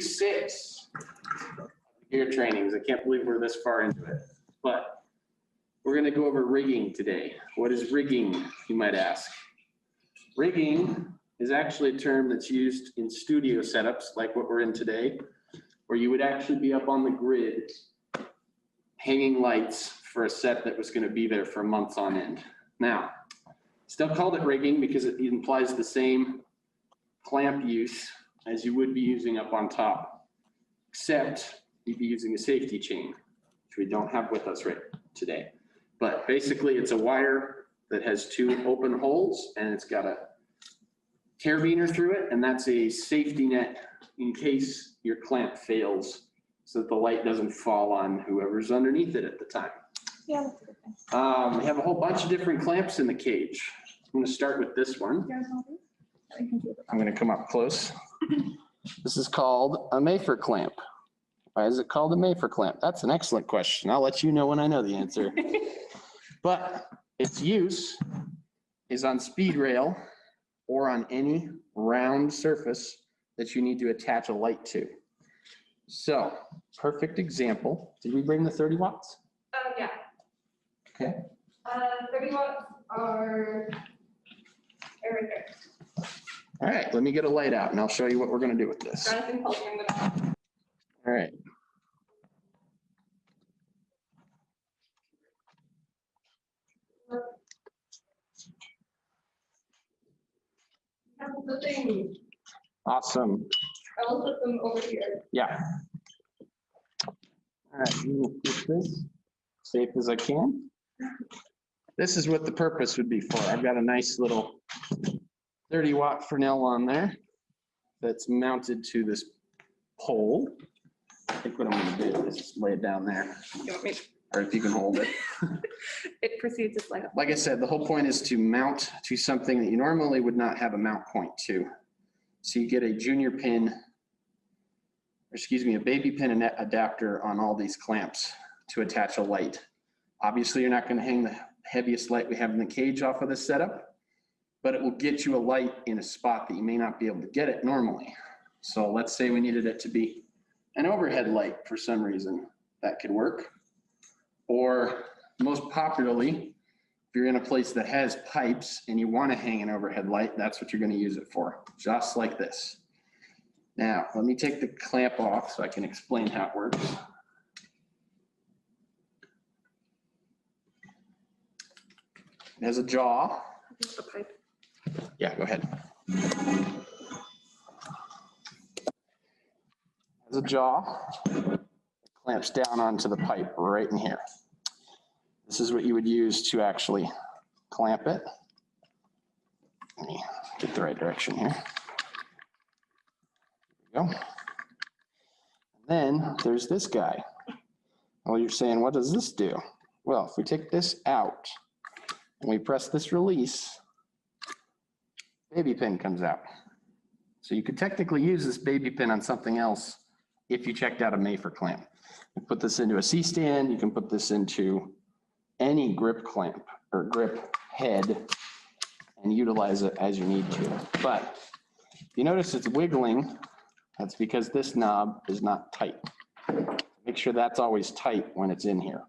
week 6 gear trainings. I can't believe we're this far into it, but we're going to go over rigging today. What is rigging, you might ask? Rigging is actually a term that's used in studio setups like what we're in today, where you would actually be up on the grid hanging lights for a set that was going to be there for months on end. Now, still called it rigging because it implies the same clamp use as you would be using up on top, except you'd be using a safety chain, which we don't have with us right today. But basically it's a wire that has 2 open holes and it's got a carabiner through it, and that's a safety net in case your clamp fails so that the light doesn't fall on whoever's underneath it at the time. Yeah, that's a good thing. We have a whole bunch of different clamps in the cage. I'm going to start with this one. I'm going to come up close. This is called a Mayfer clamp. Why is it called a Mayfer clamp? That's an excellent question. I'll let you know when I know the answer. But its use is on speed rail or on any round surface that you need to attach a light to. So, perfect example. Did we bring the 30 watts? Yeah. Okay. 30 watts are right there. All right, let me get a light out and I'll show you what we're going to do with this. Jonathan told me I'm gonna. All right. The thing. Awesome. I will put them over here. Yeah. All right, I'm gonna keep this safe as I can. This is what the purpose would be for. I've got a nice little 30-watt Fresnel on there that's mounted to this pole. I think what I'm gonna do is just lay it down there, You want me? or if you can hold it. It proceeds to slide up. Like I said, the whole point is to mount to something that you normally would not have a mount point to. So you get a junior pin, or excuse me, a baby pin and adapter on all these clamps to attach a light. Obviously, you're not going to hang the heaviest light we have in the cage off of this setup, but it will get you a light in a spot that you may not be able to get it normally. So let's say we needed it to be an overhead light for some reason, that could work. Or most popularly, if you're in a place that has pipes and you want to hang an overhead light, that's what you're going to use it for, just like this. Now, let me take the clamp off so I can explain how it works. It has a jaw. The pipe. Yeah, go ahead. It has a jaw. It clamps down onto the pipe right in here. This is what you would use to actually clamp it. Let me get the right direction here. There we go. And then there's this guy. Well, you're saying, what does this do? Well, if we take this out and we press this release, baby pin comes out. So you could technically use this baby pin on something else if you checked out a Mayfer clamp. You put this into a C-stand, you can put this into any grip clamp or grip head and utilize it as you need to. But if you notice it's wiggling, that's because this knob is not tight. Make sure that's always tight when it's in here.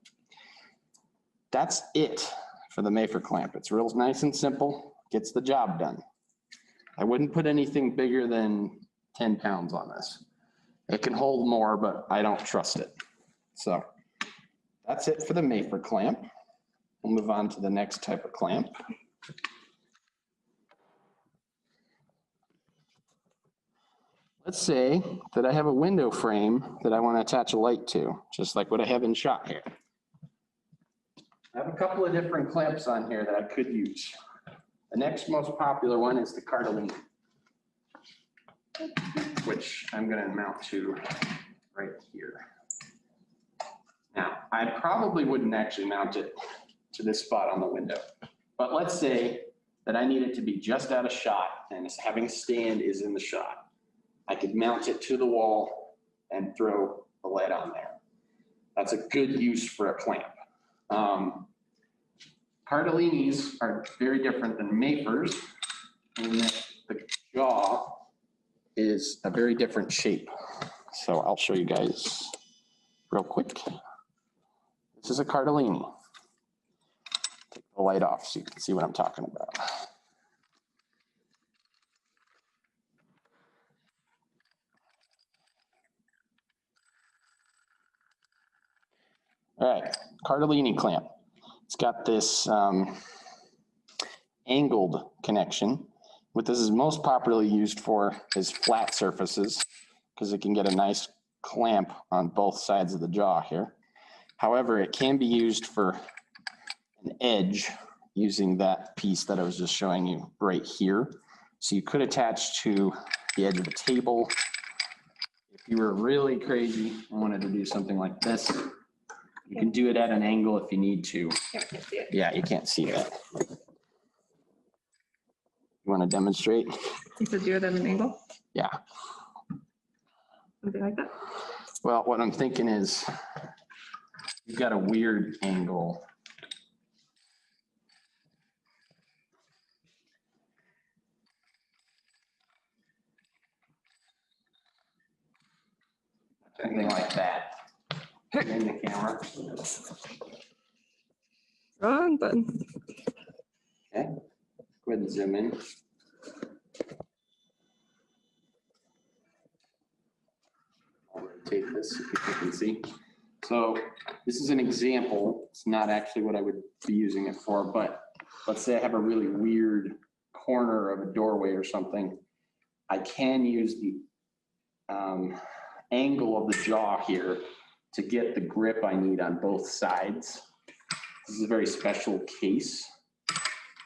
That's it for the Mayfer clamp. It's real nice and simple, gets the job done. I wouldn't put anything bigger than 10 pounds on this. It can hold more, but I don't trust it. So that's it for the Mayfer clamp. We'll move on to the next type of clamp. Let's say that I have a window frame that I want to attach a light to, just like what I have in shot here. I have a couple of different clamps on here that I could use. The next most popular one is the Cardellini, which I'm going to mount to right here. Now, I probably wouldn't actually mount it to this spot on the window, but let's say that I need it to be just out of shot and having a stand is in the shot. I could mount it to the wall and throw the light on there. That's a good use for a clamp. Cardellinis are very different than Mayfers in that the jaw is a very different shape. So I'll show you guys real quick. This is a Cardellini. Take the light off so you can see what I'm talking about. All right, Cardellini clamp. It's got this angled connection. What this is most popularly used for is flat surfaces because it can get a nice clamp on both sides of the jaw here. However, it can be used for an edge using that piece that I was just showing you right here. So you could attach to the edge of a table. If you were really crazy and wanted to do something like this, you can do it at an angle if you need to. Yeah, I can't see it. Yeah, you can't see that. You want to demonstrate? You said do it at an angle, Yeah. something like that. Well, what I'm thinking is you've got a weird angle. Something like that. In the camera. Wrong button. Okay. Go ahead and zoom in. I'll rotate this so people can see. So this is an example. It's not actually what I would be using it for, but let's say I have a really weird corner of a doorway or something. I can use the angle of the jaw here to get the grip I need on both sides. This is a very special case,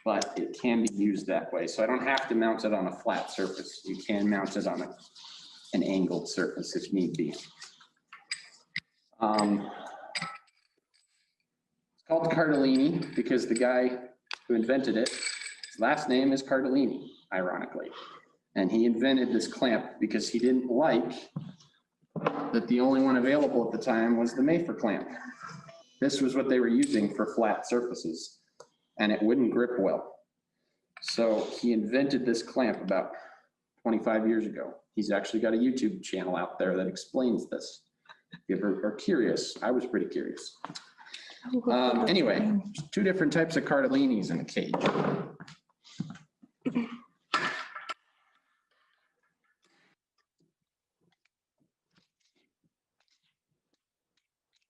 but it can be used that way. So I don't have to mount it on a flat surface. You can mount it on an angled surface if need be. It's called Cardellini because the guy who invented it, his last name is Cardellini, ironically. And he invented this clamp because he didn't like that the only one available at the time was the Mayfer clamp. This was what they were using for flat surfaces, and it wouldn't grip well. So he invented this clamp about 25 years ago. He's actually got a YouTube channel out there that explains this. If you ever are curious, I was pretty curious. Anyway, two different types of Cardellinis in a cage.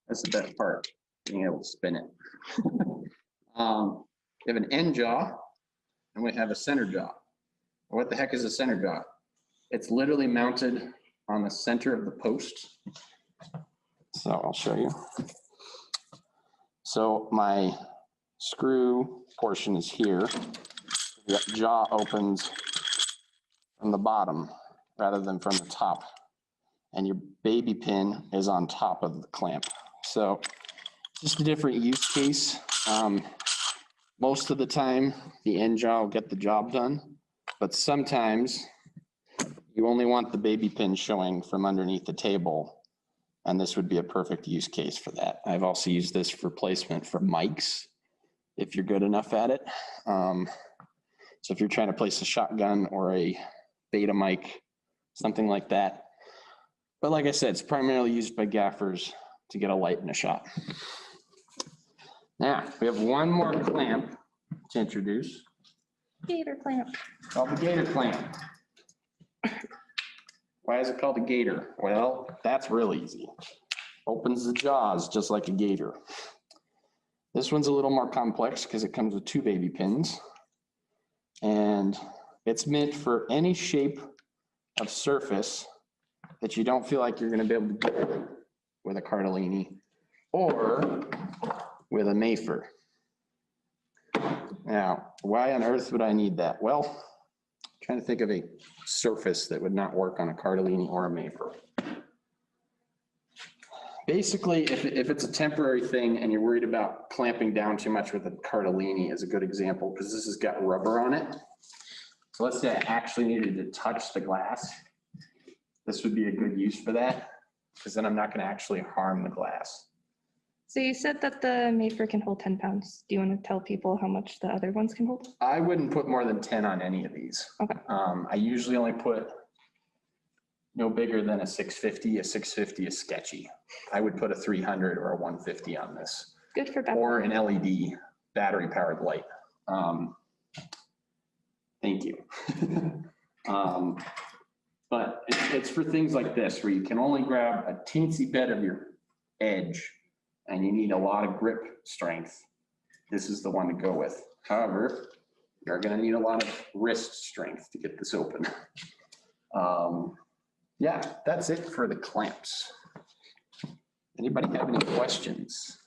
That's the best part, being able to spin it. We have an end jaw and we have a center jaw. What the heck is a center jaw? It's literally mounted on the center of the post. So I'll show you. So my screw portion is here. The jaw opens from the bottom rather than from the top. And your baby pin is on top of the clamp. So just a different use case. Most of the time, the end jaw will get the job done, but sometimes you only want the baby pin showing from underneath the table, and this would be a perfect use case for that. I've also used this for placement for mics, if you're good enough at it. So if you're trying to place a shotgun or a beta mic, something like that. But like I said, it's primarily used by gaffers to get a light in a shot. Now, we have one more clamp to introduce. Gator clamp. Called the gator clamp. Why is it called a gator? Well, that's real easy. Opens the jaws just like a gator. This one's a little more complex because it comes with two baby pins. And it's meant for any shape of surface that you don't feel like you're going to be able to get with a Cardellini or with a Mayfer. Now, why on earth would I need that? Well, I'm trying to think of a surface that would not work on a Cardellini or a Mayfer. Basically, if it's a temporary thing and you're worried about clamping down too much with a Cardellini is a good example because this has got rubber on it. So let's say I actually needed to touch the glass. This would be a good use for that because then I'm not going to actually harm the glass. So you said that the Mayfer can hold 10 pounds. Do you want to tell people how much the other ones can hold? I wouldn't put more than 10 on any of these. Okay. I usually only put no bigger than a 650. A 650 is sketchy. I would put a 300 or a 150 on this, Good for Beth. or an LED battery powered light. Thank you. But it's for things like this where you can only grab a teensy bit of your edge and you need a lot of grip strength. This is the one to go with. However, you're going to need a lot of wrist strength to get this open. Yeah, that's it for the clamps. Anybody have any questions?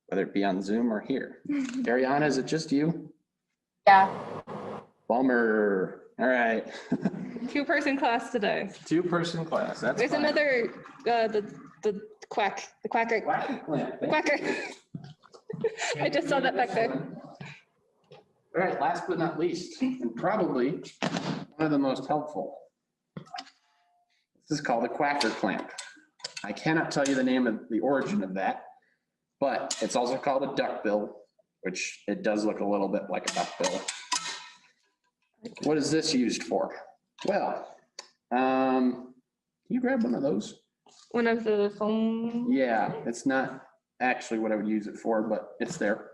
Whether it be on Zoom or here. Ariana, is it just you? Yeah. Bummer. All right. 2-person class today. 2-person class. That's There's fine. another, the quacker. Quacker. I just saw that back there. All right, last but not least, and probably one of the most helpful. This is called a quacker clamp. I cannot tell you the name of the origin of that, but it's also called a duckbill, which it does look a little bit like a duckbill. What is this used for? Well, can you grab one of those? One of the foam. Yeah, it's not actually what I would use it for, but it's there.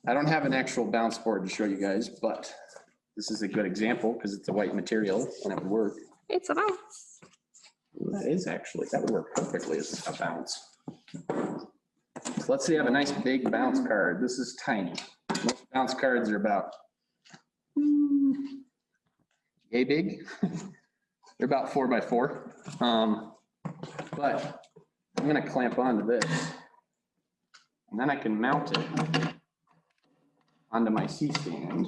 I don't have an actual bounce board to show you guys, but this is a good example because it's a white material and it would work. It's a bounce. That is actually, that would work perfectly as a bounce. So let's say I have a nice big bounce card. This is tiny. Most bounce cards are about yay big. They're about 4x4. But I'm gonna clamp onto this and then I can mount it onto my C-stand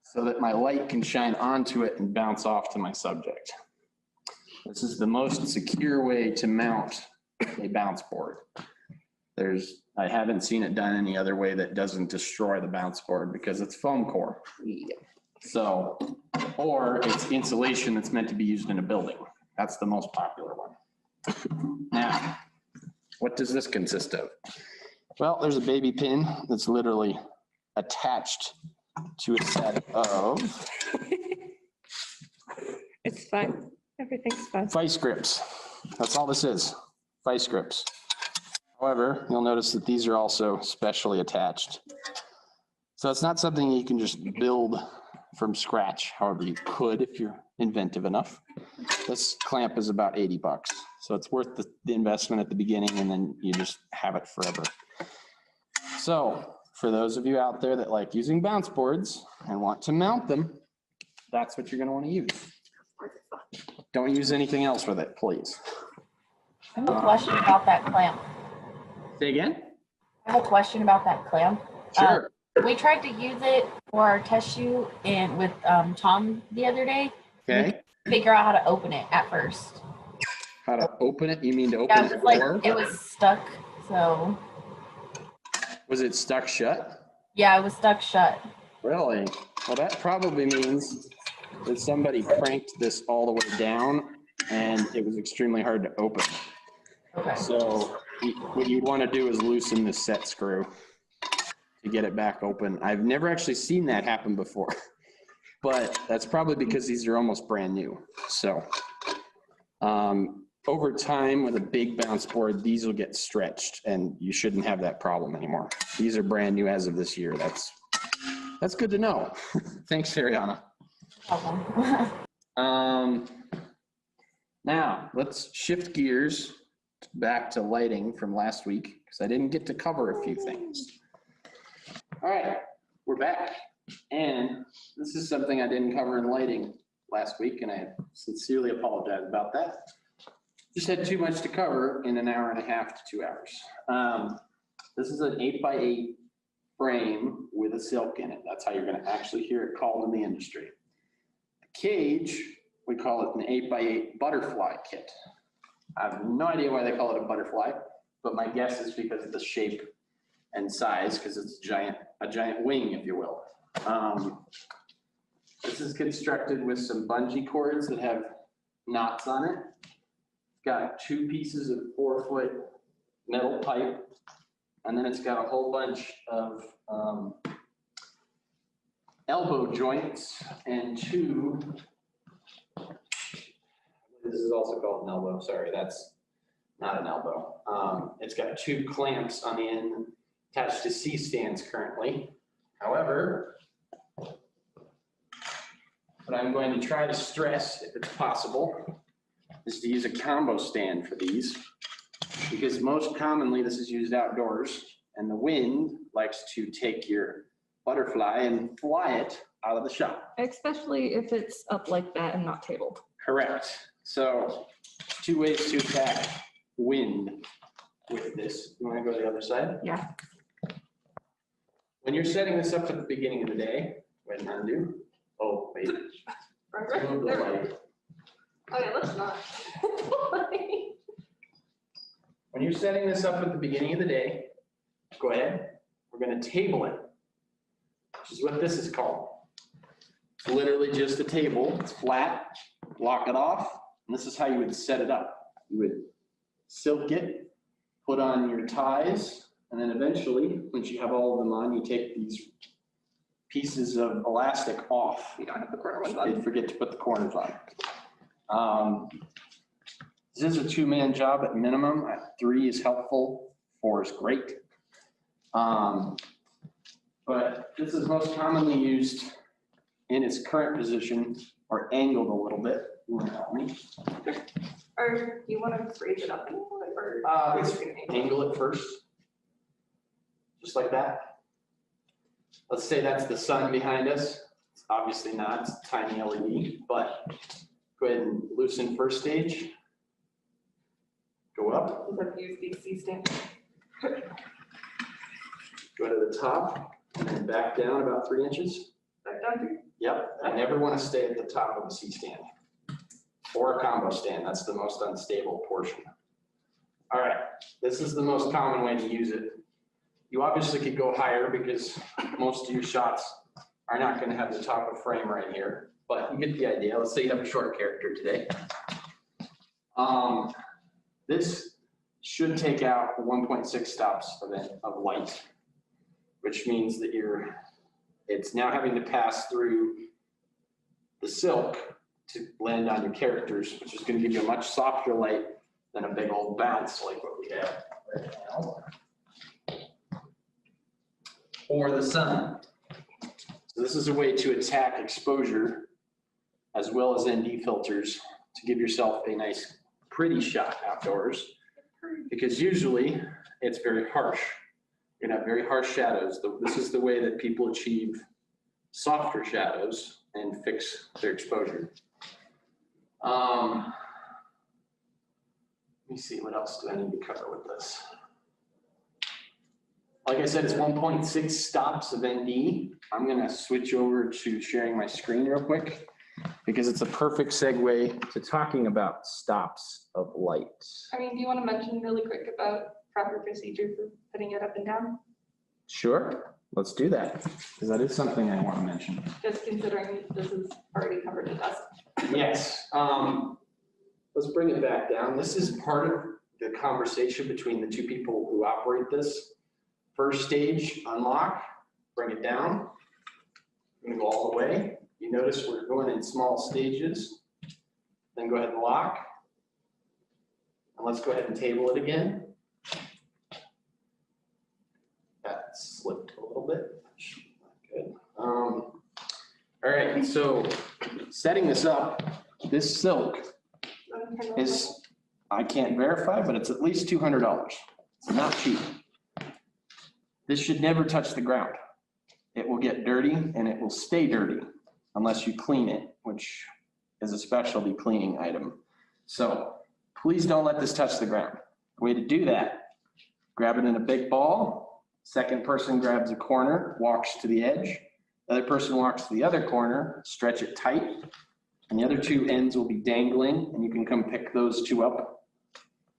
so that my light can shine onto it and bounce off to my subject. This is the most secure way to mount a bounce board. I haven't seen it done any other way that doesn't destroy the bounce board because it's foam core. So, or it's insulation that's meant to be used in a building. That's the most popular one. Now, what does this consist of? Well, there's a baby pin that's literally attached to a set of It's fine. Everything's fine. vice grips. That's all this is, vice grips. However, you'll notice that these are also specially attached. So it's not something you can just build from scratch. However, you could if you're inventive enough. This clamp is about 80 bucks. So it's worth the investment at the beginning and then you just have it forever. So for those of you out there that like using bounce boards and want to mount them, that's what you're going to want to use. Don't use anything else with it, please. I have a question about that clamp. Say again? I have a question about that clamp. Sure. We tried to use it for our test shoot and with Tom the other day. Okay. Figure out how to open it at first. How to open it? You mean to open Yeah, it it was like door? it was stuck. So Was it stuck shut? yeah, it was stuck shut. Really? Well, that probably means that somebody cranked this all the way down and it was extremely hard to open. Okay. So what you'd want to do is loosen this set screw to get it back open. I've never actually seen that happen before, but that's probably because these are almost brand new. So over time with a big bounce board, these will get stretched and you shouldn't have that problem anymore. These are brand new as of this year. That's good to know. Thanks, Ariana. Now let's shift gears back to lighting from last week because I didn't get to cover a few things. All right, we're back. And this is something I didn't cover in lighting last week, and I sincerely apologize about that. Just had too much to cover in an hour and a half to 2 hours. This is an 8x8 frame with a silk in it. That's how you're going to actually hear it called in the industry. The cage, we call it an 8x8 butterfly kit. I have no idea why they call it a butterfly, but my guess is because of the shape and size, because it's a giant wing, if you will. This is constructed with some bungee cords that have knots on it. It's got 2 pieces of 4-foot metal pipe, and then it's got a whole bunch of elbow joints and two, this is also called an elbow, sorry, that's not an elbow. It's got two clamps on the end attached to C-stands currently. However, what I'm going to try to stress, if it's possible, is to use a combo stand for these, because most commonly this is used outdoors and the wind likes to take your butterfly and fly it out of the shop. Especially if it's up like that and not tabled. Correct. So 2 ways to attack wind with this. You want to go to the other side? Yeah. When you're setting this up at the beginning of the day, wait, undo. Oh, wait. Move the light. Okay, let's not. When you're setting this up at the beginning of the day, go ahead. We're going to table it, which is what this is called. It's literally just a table. It's flat. Lock it off. And this is how you would set it up. You would silk it, put on your ties, and then eventually, once you have all of them on, you take these pieces of elastic off. You don't have the corner ones I on. forget to put the corners on. This is a 2-man job at minimum. 3 is helpful, 4 is great. But this is most commonly used in its current position or angled a little bit. You want to help me? Or do you want to raise it up? Or Let's angle it first. Just like that. Let's say that's the sun behind us. It's obviously not, it's a tiny LED, but go ahead and loosen first stage. Go up, use these C-stands. go to the top, and then back down about 3 inches. Back down here. Yep, I never want to stay at the top of a C-stand. Or a combo stand, that's the most unstable portion. All right, this is the most common way to use it. You obviously could go higher because most of your shots are not going to have the top of frame right here, but you get the idea. Let's say you have a short character today. This should take out the 1.6 stops of light, which means that it's now having to pass through the silk to blend on your characters, which is going to give you a much softer light than a big old bounce like what we have right now. Or the sun. So this is a way to attack exposure as well as ND filters to give yourself a nice, pretty shot outdoors, because usually it's very harsh. You're gonna have very harsh shadows. This is the way that people achieve softer shadows and fix their exposure. Let me see, what else do I need to cover with this? Like I said, it's 1.6 stops of ND. I'm gonna switch over to sharing my screen real quick because it's a perfect segue to talking about stops of light. I mean, do you want to mention really quick about proper procedure for putting it up and down? Sure, let's do that, because that is something I want to mention. Just considering this is already covered in dust. Yes, let's bring it back down. This is part of the conversation between the two people who operate this. First stage, unlock, bring it down. I'm gonna go all the way. You notice we're going in small stages. Then go ahead and lock. And let's go ahead and table it again. That slipped a little bit. Good. All right, so setting this up, this silk is, I can't verify, but it's at least $200. It's not cheap. This should never touch the ground. It will get dirty and it will stay dirty unless you clean it, which is a specialty cleaning item. So please don't let this touch the ground. The way to do that, grab it in a big ball. Second person grabs a corner, walks to the edge. The other person walks to the other corner, stretch it tight, and the other two ends will be dangling, and you can come pick those two up.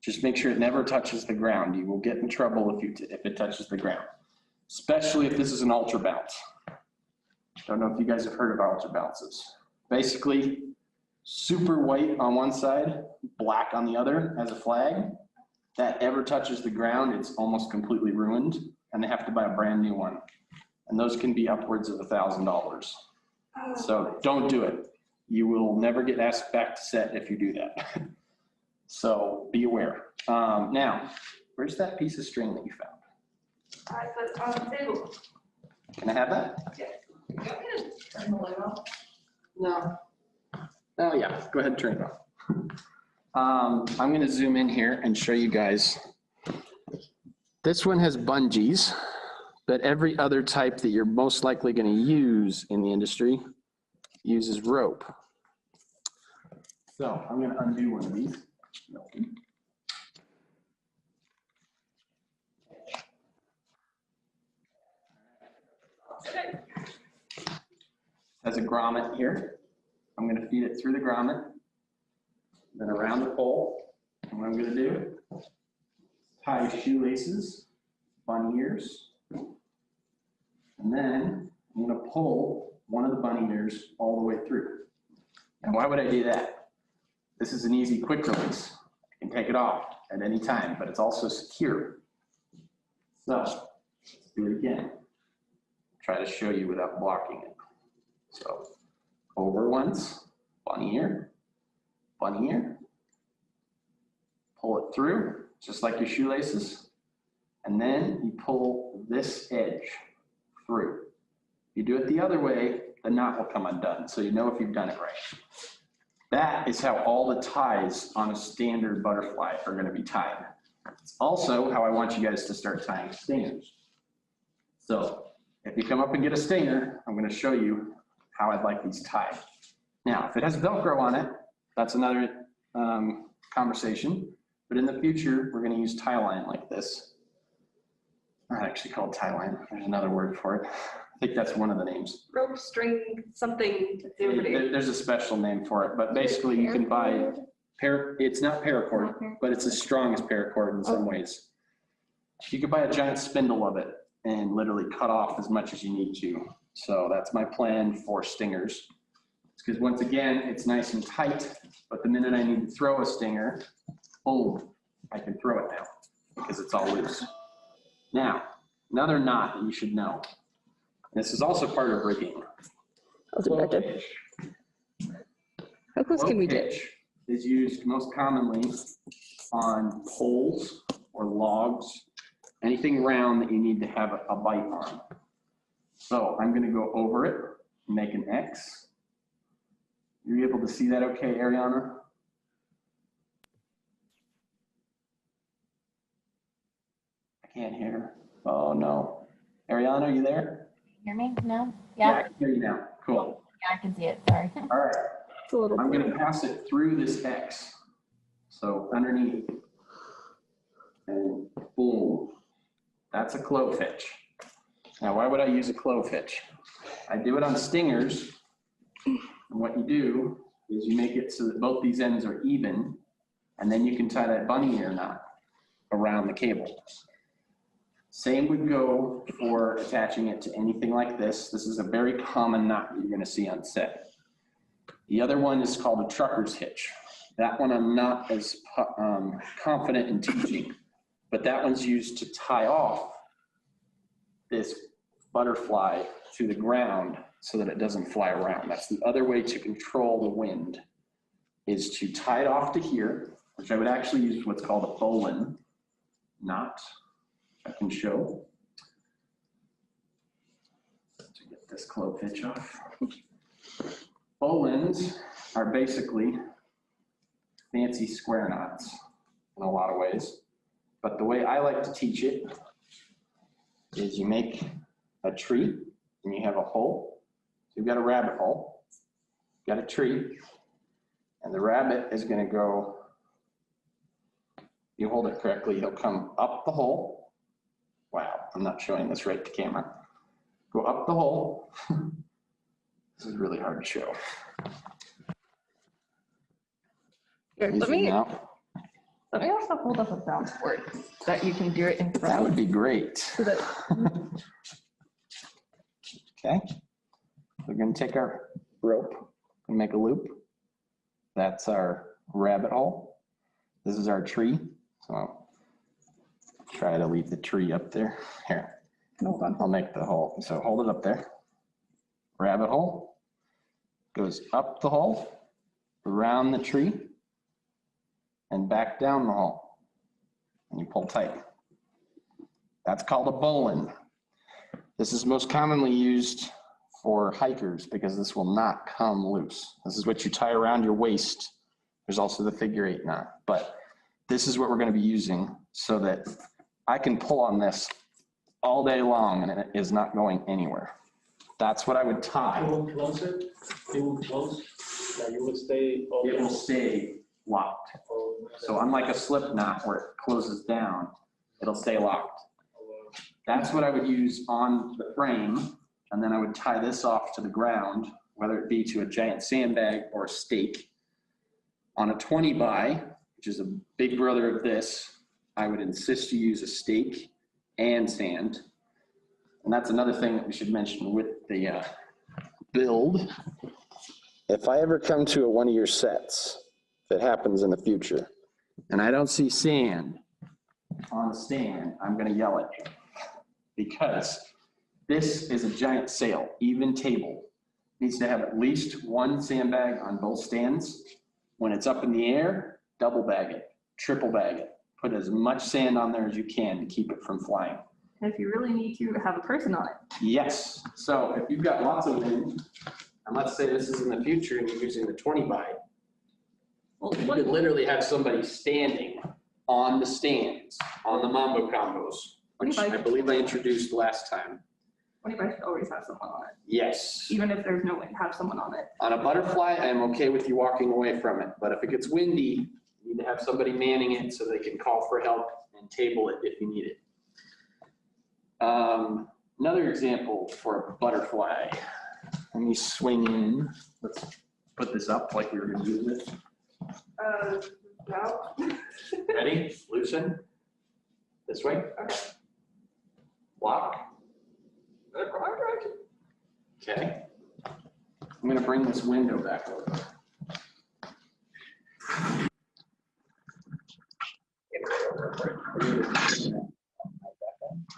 Just make sure it never touches the ground. You will get in trouble if it touches the ground, especially if this is an ultra bounce. Don't know if you guys have heard of ultra bounces. Basically, super white on one side, black on the other as a flag. That ever touches the ground, it's almost completely ruined, and they have to buy a brand new one. and those can be upwards of $1,000. So don't do it. You will never get asked back to set if you do that. So be aware. Now, where's that piece of string that you found? I put on the table. Can I have that? No. Oh, yeah, go ahead and turn it off. I'm gonna zoom in here and show you guys. This one has bungees, but every other type that you're most likely gonna use in the industry uses rope. So I'm gonna undo one of these. Has a grommet here. I'm gonna feed it through the grommet, then around the pole. And what I'm gonna do, tie shoelaces, bunny ears, and then I'm gonna pull one of the bunny ears all the way through. And why would I do that? This is an easy, quick release. I can take it off at any time, but it's also secure. So let's do it again. Try to show you without blocking it. So over once, bunny ear, pull it through, just like your shoelaces, and then you pull this edge through. You do it the other way, the knot will come undone, so you know if you've done it right. That is how all the ties on a standard butterfly are going to be tied. It's also how I want you guys to start tying stingers. So if you come up and get a stinger, I'm going to show you how I'd like these tied. Now, if it has Velcro on it, that's another conversation. But in the future, we're going to use tie line like this. Not actually called tie line. There's another word for it. I think that's one of the names. Rope, string, something. There's a special name for it, but basically you can buy, it's not paracord, but it's as strong as paracord in some ways. You could buy a giant spindle of it and literally cut off as much as you need to. So that's my plan for stingers. Because once again, it's nice and tight, but the minute I need to throw a stinger, boom, I can throw it now because it's all loose. Now, another knot that you should know. This is also part of rigging. Flow pitch. How close can we Flow get? pitch is used most commonly on poles or logs, anything round that you need to have a bite on. So I'm going to go over it, make an X. You're able to see that okay, Ariana? I can't hear her. Oh no. Ariana, are you there? Hear me? No? I Yeah? can hear you now. Cool. Yeah, I can see it. Sorry. All right. It's a little I'm blue. going to pass it through this X. So underneath. And boom. That's a clove hitch. Now, why would I use a clove hitch? I do it on stingers. And what you do is you make it so that both these ends are even, and then you can tie that bunny ear knot around the cable. Same would go for attaching it to anything like this. This is a very common knot that you're going to see on set. The other one is called a trucker's hitch. That one I'm not as confident in teaching, but that one's used to tie off this butterfly to the ground so that it doesn't fly around. That's the other way to control the wind, is to tie it off to here, which I would actually use what's called a bowline knot. I can show. To get this clove hitch off. Bowlines are basically fancy square knots in a lot of ways. But the way I like to teach it is you make a tree and you have a hole. So you've got a rabbit hole, you've got a tree, and the rabbit is going to go, you hold it correctly, he'll come up the hole. Wow, I'm not showing this right to camera. Go up the hole. This is really hard to show. Here, let Easy me now. also hold up a bounce board that you can do it in That front would of. be great. So that, Okay. We're going to take our rope and make a loop. That's our rabbit hole. This is our tree. So I'll try to leave the tree up there. Here. Hold on. I'll make the hole. So hold it up there. Rabbit hole. Goes up the hole, around the tree, and back down the hole. And you pull tight. That's called a bowline. This is most commonly used for hikers because this will not come loose. This is what you tie around your waist. There's also the figure 8 knot, but this is what we're going to be using so that I can pull on this all day long and it is not going anywhere. That's what I would tie. It will close it, it will close, like you will stay. It will stay locked. So unlike a slip knot where it closes down, it'll stay locked. That's what I would use on the frame. And then I would tie this off to the ground, whether it be to a giant sandbag or a stake. On a 20 by, which is a big brother of this, I would insist you use a stake and sand. And that's another thing that we should mention with the build. If I ever come to one of your sets, if it happens in the future, and I don't see sand on the stand, I'm gonna yell at you. Because this is a giant sail, even table. Needs to have at least one sandbag on both stands. When it's up in the air, double bag it, triple bag it. Put as much sand on there as you can to keep it from flying. And if you really need to, have a person on it. Yes, so if you've got lots of wind, and let's say this is in the future and you're using the 20 by, Well, you could literally have somebody standing on the stands, on the Mambo combos, which I believe I introduced last time. 25 should always have someone on it. Yes. Even if there's no wind, have someone on it. On a butterfly, I am okay with you walking away from it, but if it gets windy, you need to have somebody manning it so they can call for help and table it if you need it. Another example for a butterfly. Let me swing in. Let's put this up like we were gonna use it. No. Ready? Loosen. This way. Okay. Lock. Okay. I'm gonna bring this window back over.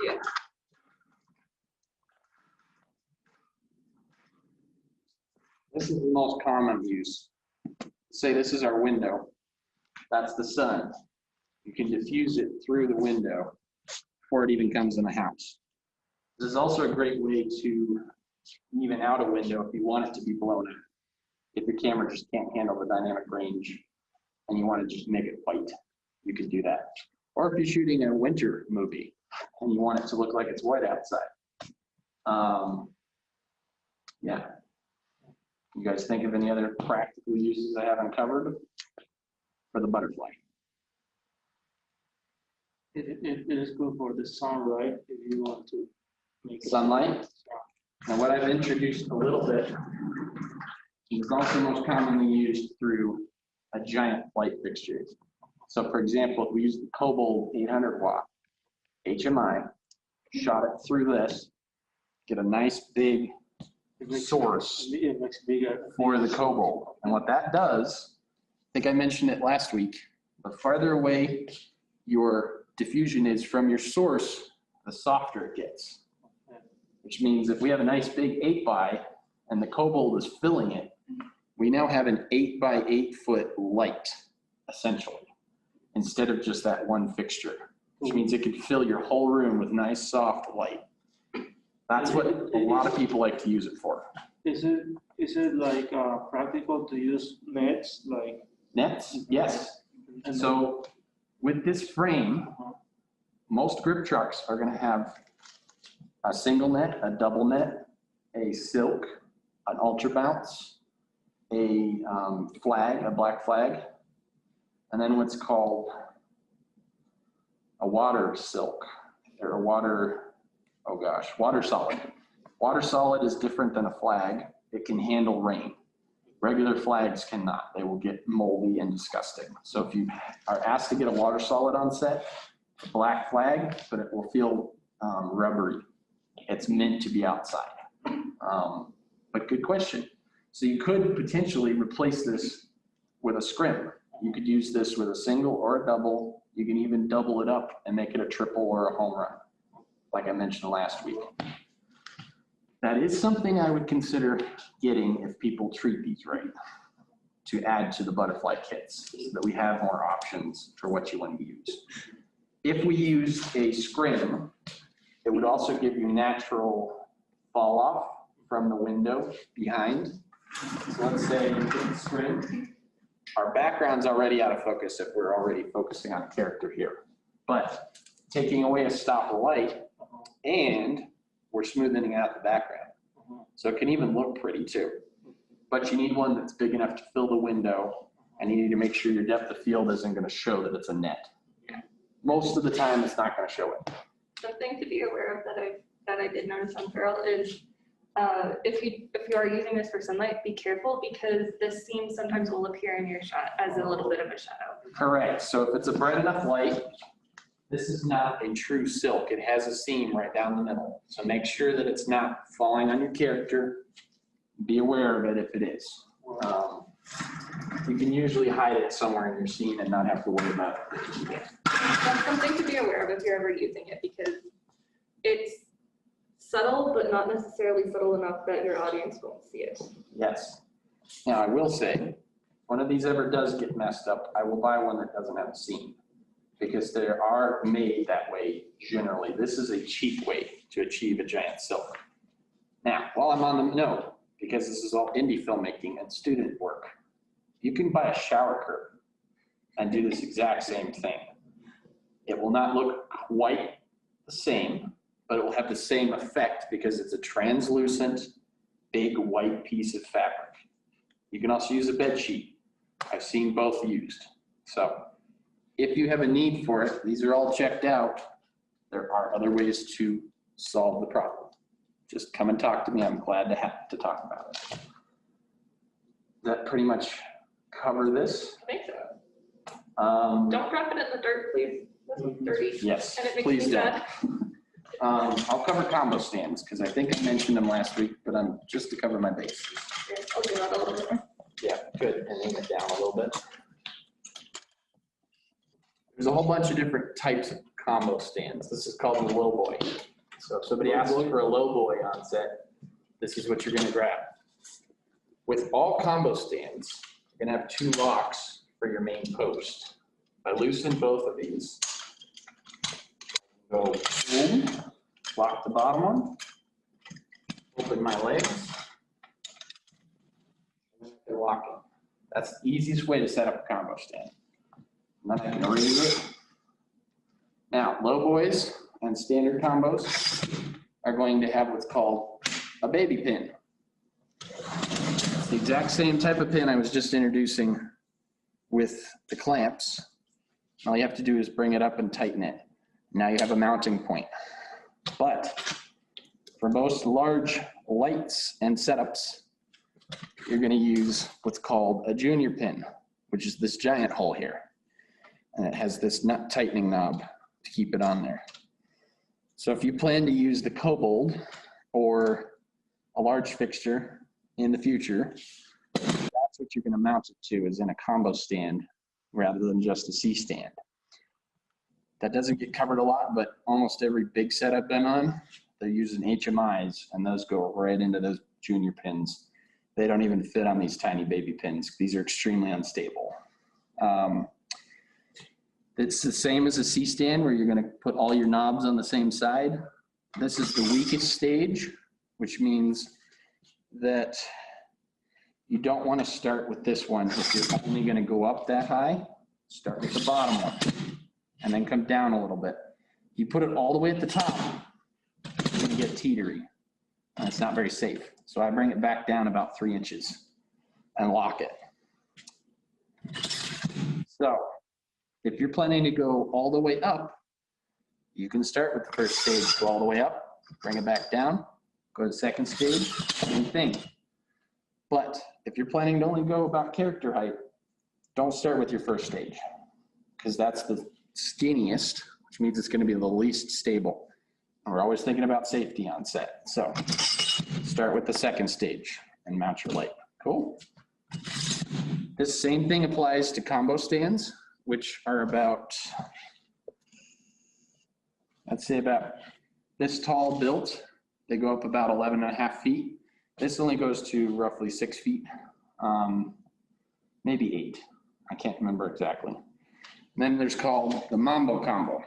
Yeah. This is the most common use. Say this is our window. That's the sun. You can diffuse it through the window before it even comes in the house. This is also a great way to even out a window if you want it to be blown out. If your camera just can't handle the dynamic range and you want to just make it white, you can do that. Or if you're shooting a winter movie and you want it to look like it's white outside. Yeah. You guys think of any other practical uses I haven't covered for the butterfly? It is good for the sunlight if you want to make it. Sunlight. Now what I've introduced a little bit is also most commonly used through a giant light fixture. So for example, if we use the Cobalt 800 watt HMI, shot it through this, get a nice big source It makes bigger. for the Cobalt. And what that does, I think I mentioned it last week, the farther away your diffusion is from your source, the softer it gets. Which means if we have a nice big 8 by and the Cobalt is filling it, we now have an 8 by 8 foot light, essentially, instead of just that one fixture, which means it can fill your whole room with nice soft light. That's what a lot of people like to use it for. Is it like practical to use nets like? Nets, yes. and So with this frame, most grip trucks are gonna have a single net, a double net, a silk, an ultra bounce, a flag, a black flag, and then what's called a water silk or a water, oh gosh, water solid. Water solid is different than a flag. It can handle rain. Regular flags cannot. They will get moldy and disgusting. So if you are asked to get a water solid on set, a black flag, but it will feel rubbery. It's meant to be outside. But good question. So you could potentially replace this with a scrim. You could use this with a single or a double. You can even double it up and make it a triple or a home run. like I mentioned last week. That is something I would consider getting if people treat these right, to add to the butterfly kits, so that we have more options for what you want to use. If we use a scrim, it would also give you natural fall off from the window behind. So let's say you put the scrim. Our background's already out of focus if we're already focusing on a character here. But taking away a stop of light, and we're smoothing out the background. So it can even look pretty too. But you need one that's big enough to fill the window, and you need to make sure your depth of field isn't going to show that it's a net. Most of the time, it's not going to show it. Something to be aware of that I did notice on Feral is if you are using this for sunlight, be careful because this seam sometimes will appear in your shot as a little bit of a shadow. Correct. So if it's a bright enough light, this is not a true silk. It has a seam right down the middle. So make sure that it's not falling on your character. Be aware of it if it is. You can usually hide it somewhere in your scene and not have to worry about it. That's something to be aware of if you're ever using it because it's subtle, but not necessarily subtle enough that your audience won't see it. Yes. Now, I will say, if one of these ever does get messed up, I will buy one that doesn't have a seam because they are made that way generally. This is a cheap way to achieve a giant silk. Now, while I'm on the note, because this is all indie filmmaking and student work, you can buy a shower curtain and do this exact same thing. It will not look quite the same, but it will have the same effect because it's a translucent, big white piece of fabric. You can also use a bed sheet. I've seen both used. So if you have a need for it, these are all checked out. There are other ways to solve the problem. Just come and talk to me. I'm glad to talk about it. Does that pretty much cover this? I think so. Don't drop it in the dirt, please. This one's dirty. Yes, And it makes please me don't. sad. I'll cover combo stands because I think I mentioned them last week, but I'm just to cover my bases. Yeah, I'll do that a little bit more. Yeah, good, and aim it down a little bit. There's a whole bunch of different types of combo stands. This is called the low boy. So if somebody asks you for a low boy on set, this is what you're gonna grab. With all combo stands, you're gonna have two locks for your main post. If I loosen both of these, go boom, lock the bottom one, open my legs, and lock it. That's the easiest way to set up a combo stand. And then I can raise it. Now, low boys and standard combos are going to have what's called a baby pin. It's the exact same type of pin I was just introducing with the clamps. All you have to do is bring it up and tighten it. Now you have a mounting point. But for most large lights and setups, you're going to use what's called a junior pin, which is this giant hole here. And it has this nut tightening knob to keep it on there. So if you plan to use the Kobold or a large fixture in the future, that's what you're going to mount it to, is in a combo stand rather than just a C-stand. That doesn't get covered a lot, but almost every big set I've been on, they're using HMIs, and those go right into those junior pins. They don't even fit on these tiny baby pins. These are extremely unstable. It's the same as a C-stand where you're going to put all your knobs on the same side. This is the weakest stage, which means that you don't want to start with this one if you're only going to go up that high. Start with the bottom one and then come down a little bit. You put it all the way at the top, you're going to get teetery. And it's not very safe. So I bring it back down about 3 inches and lock it. So if you're planning to go all the way up, you can start with the first stage, go all the way up, bring it back down, go to the second stage, same thing. But if you're planning to only go about character height, don't start with your first stage because that's the skinniest, which means it's going to be the least stable. And we're always thinking about safety on set. So start with the second stage and mount your light. Cool. This same thing applies to combo stands, which are about, I'd say about this tall built, they go up about 11 and a half feet. This only goes to roughly 6 feet, maybe 8. I can't remember exactly. Then there's called the Mambo Combo.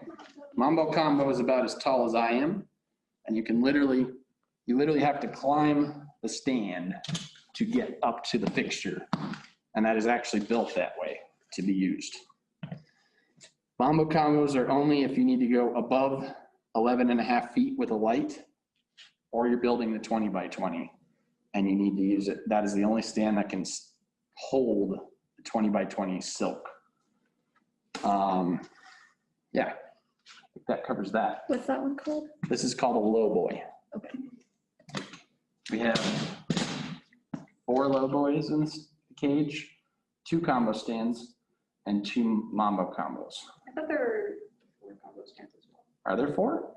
Mambo Combo is about as tall as I am, and you literally have to climb the stand to get up to the fixture, and that is actually built that way to be used. Mambo Combos are only if you need to go above 11 and a half feet with a light, or you're building the 20 by 20 and you need to use it. That is the only stand that can hold the 20 by 20 silk. Yeah, I think that covers that. What's that one called? This is called a low boy. Okay. We have 4 low boys in the cage, 2 combo stands, and 2 Mambo combos. I thought there were 4 combo stands as well. Are there 4? I don't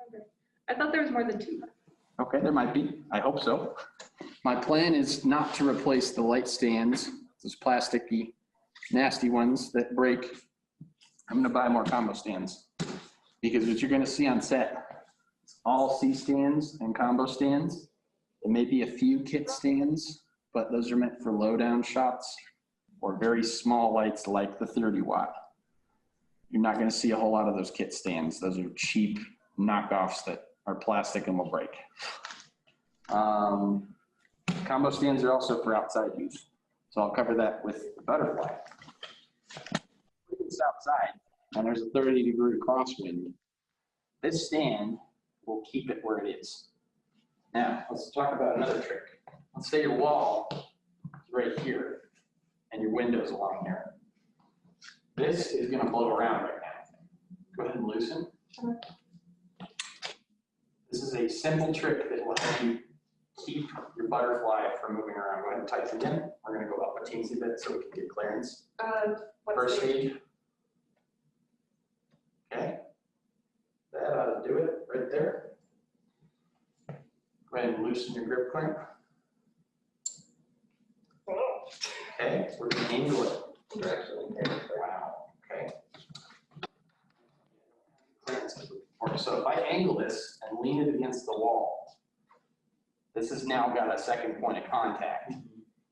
remember. I thought there was more than 2. Okay, there might be. I hope so. My plan is not to replace the light stands, those plasticky, nasty ones that break. I'm gonna buy more combo stands because what you're gonna see on set, is all C stands and combo stands. There may be a few kit stands, but those are meant for low down shots or very small lights like the 30 watt. You're not gonna see a whole lot of those kit stands. Those are cheap knockoffs that are plastic and will break. Combo stands are also for outside use. So I'll cover that with the butterfly. If it's outside and there's a 30-degree crosswind, this stand will keep it where it is. Now, let's talk about another trick. Let's say your wall is right here and your window's along here. This is gonna blow around right now. Go ahead and loosen. This is a simple trick that will help you keep your butterfly from moving around. Go ahead and tighten it in. We're gonna go up a teensy bit so we can get clearance. First aid. Okay. That ought to do it right there. Go ahead and loosen your grip clamp. Okay, we're gonna angle it. Wow, okay. So if I angle this and lean it against the wall, this has now got a second point of contact.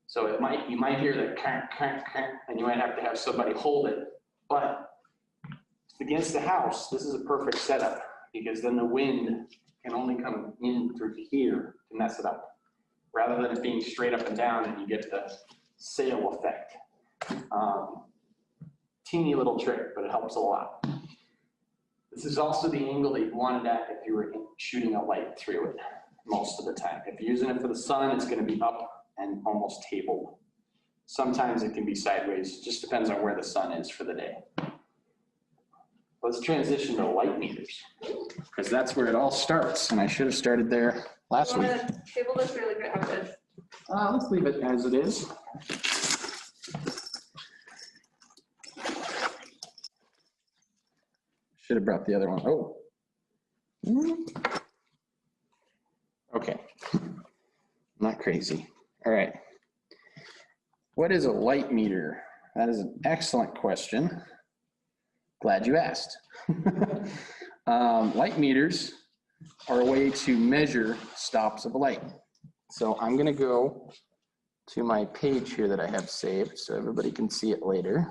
So you might hear the crank, crank, crank, and you might have to have somebody hold it. But against the house, this is a perfect setup because then the wind can only come in through here to mess it up, rather than it being straight up and down and you get the sail effect. Teeny little trick, but it helps a lot. This is also the angle that you wanted at if you were shooting a light through it most of the time. If you're using it for the sun, it's going to be up and almost tabled. Sometimes it can be sideways, just depends on where the sun is for the day. Let's transition to light meters, because that's where it all starts, and I should have started there last week. Table this really good. How it is. Let's leave it as it is. Should have brought the other one. Oh. Okay. Not crazy. All right. What is a light meter? That is an excellent question. Glad you asked. Light meters are a way to measure stops of light. So I'm going to go to my page here that I have saved so everybody can see it later.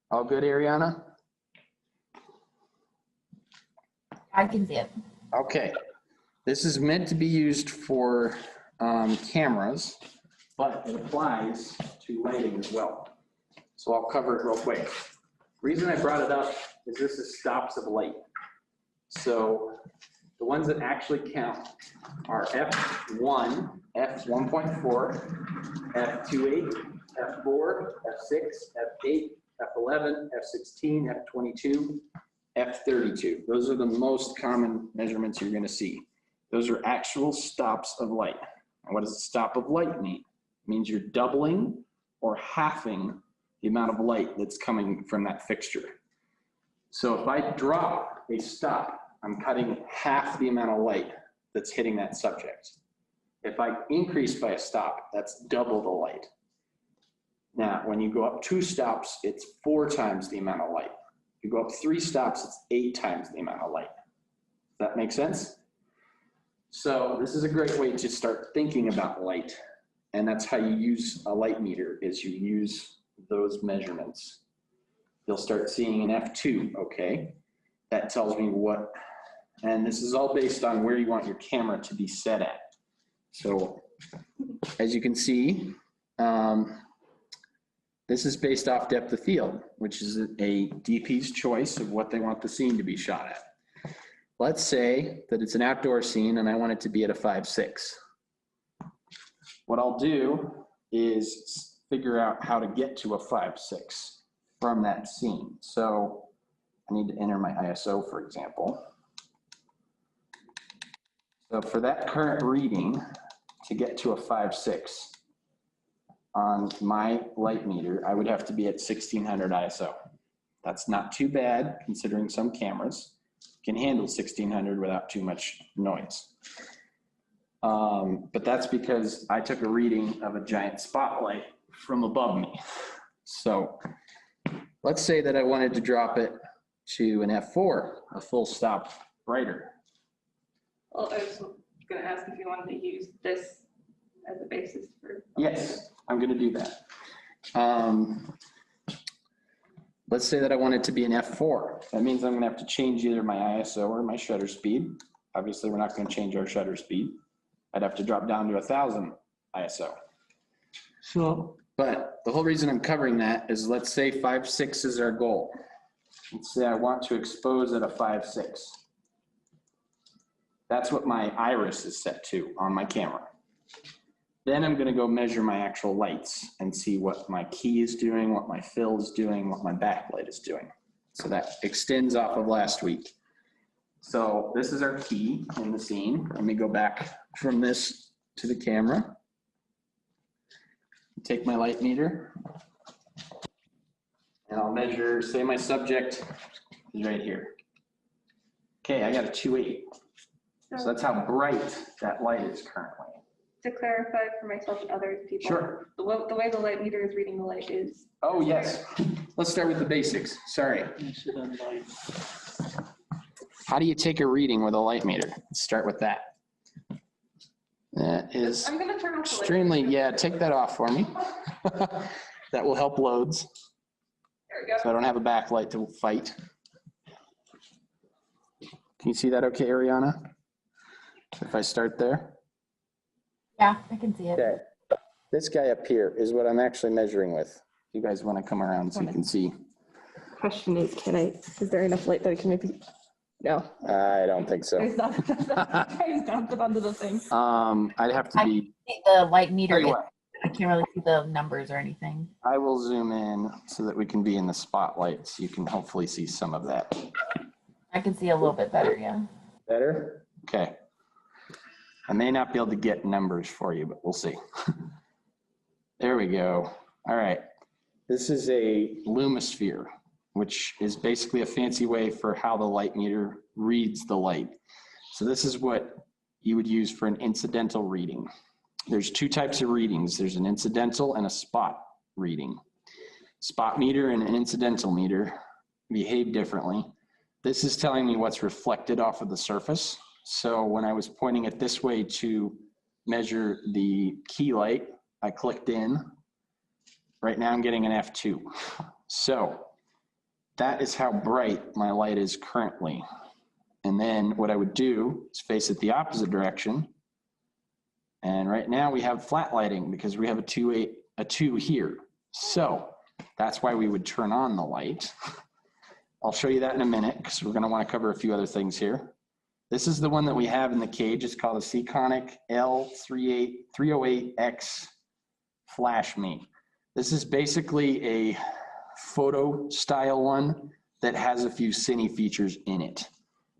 All good, Ariana? I can see it. Okay. This is meant to be used for cameras, but it applies to lighting as well. So I'll cover it real quick. Reason I brought it up is this is stops of light. So the ones that actually count are F1, F1.4, F2.8, F4, F6, F8, F11, F16, F22, F32. Those are the most common measurements you're going to see. Those are actual stops of light. And what does a stop of light mean? It means you're doubling or halving the amount of light that's coming from that fixture. So if I drop a stop, I'm cutting half the amount of light that's hitting that subject. If I increase by a stop, that's double the light. Now, when you go up 2 stops, it's 4 times the amount of light. you go up 3 stops, it's 8 times the amount of light. Does that make sense? So this is a great way to start thinking about light. And that's how you use a light meter, is you use those measurements. You'll start seeing an F2, okay? That tells me what, and this is all based on where you want your camera to be set at. So as you can see, this is based off depth of field, which is a DP's choice of what they want the scene to be shot at. Let's say that it's an outdoor scene and I want it to be at a 5.6. What I'll do is figure out how to get to a 5.6 from that scene. So I need to enter my ISO, for example. So for that current reading, to get to a 5.6 on my light meter, I would have to be at 1600 ISO. That's not too bad, considering some cameras can handle 1600 without too much noise. But that's because I took a reading of a giant spotlight from above me. So let's say that I wanted to drop it to an F4, a full stop brighter. Well, I was gonna ask if you wanted to use this as a basis for. Yes, I'm gonna do that. Let's say that I want it to be an F4. That means I'm gonna have to change either my ISO or my shutter speed. Obviously, we're not gonna change our shutter speed. I'd have to drop down to 1000 ISO. So, But the whole reason I'm covering that is, let's say 5.6 is our goal. Let's say I want to expose at a 5.6. That's what my iris is set to on my camera. Then I'm gonna go measure my actual lights and see what my key is doing, what my fill is doing, what my backlight is doing. So that extends off of last week. So this is our key in the scene. Let me go back from this to the camera. Take my light meter. And I'll measure, say my subject is right here. Okay, I got a 2.8. So that's how bright that light is currently. To clarify for myself and other people. Sure. The way the light meter is reading the light is. Oh, yes. Let's start with the basics. Sorry. incident light. How do you take a reading with a light meter? Let's start with that. That is I'm gonna turn off the light. extremely, yeah, take that off for me. That will help loads, There we go. so I don't have a backlight to fight. Can you see that okay, Ariana? If I start there? Yeah, I can see it. Okay. This guy up here is what I'm actually measuring with. You guys want to come around so you can see? Question is, is there enough light that I can maybe, no, I don't think so. there's not. I dumped it onto the thing. I'd have to be, See the light meter. tell you what, I can't really see the numbers or anything. I will zoom in so that we can be in the spotlight, so you can hopefully see some of that. I can see a little bit better, yeah. Better? Okay. I may not be able to get numbers for you, but we'll see. There we go. All right. This is a lumisphere, which is basically a fancy way for how the light meter reads the light. So this is what you would use for an incidental reading. There's 2 types of readings. There's an incidental and a spot reading. Spot meter and an incidental meter behave differently. This is telling me what's reflected off of the surface. So when I was pointing it this way to measure the key light, I clicked in. Right now I'm getting an F2. So that is how bright my light is currently. And then what I would do is face it the opposite direction. And right now we have flat lighting because we have a 2 here. So that's why we would turn on the light. I'll show you that in a minute because we're going to want to cover a few other things here. This is the one that we have in the cage. It's called a Seaconic L308X Flash Me. This is basically a photo style one that has a few cine features in it